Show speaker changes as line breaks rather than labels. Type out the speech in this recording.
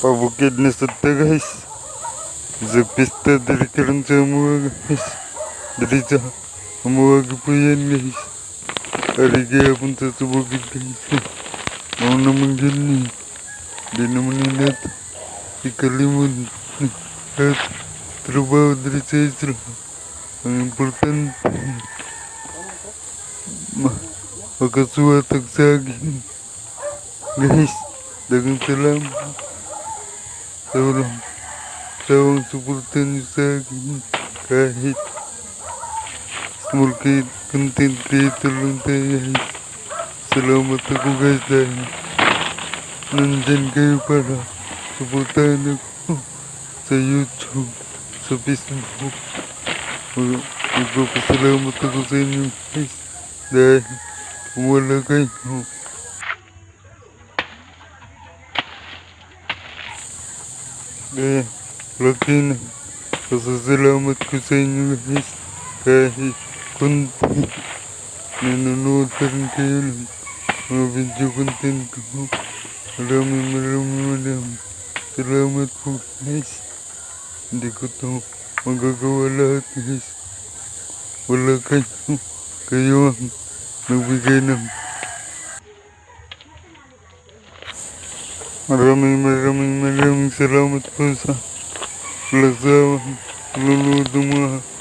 Pabukid na sa ta guys. Sa pista dari karon sa mga guys. Dari sa mga po yan guys. Ari kaya punta sa bukid guys. Mau naman gani. Di naman nila ikalimun. At trabaho dari sa isra. Ang importante. Makasuwatag sa akin. Guys, dagang salamat. Tawang suportan niyo sa akin. Kahit small content creator lang tayo guys. Salamat ako guys dahil nandyan kayo para suportahan ako sa YouTube, sa Facebook. Magpapasalamat ako sa inyo guys dahil kung wala kayo kaya laki na pasasalamat ko sa inyo guys kahit konti nanonood pa rin kayo ng mga video content ko. Maraming salamat po guys. Hindi ko to magagawa lahat guys. Wala kayo ang nagbigay ng maraming salamat po sa lahat sa nanonood ng mga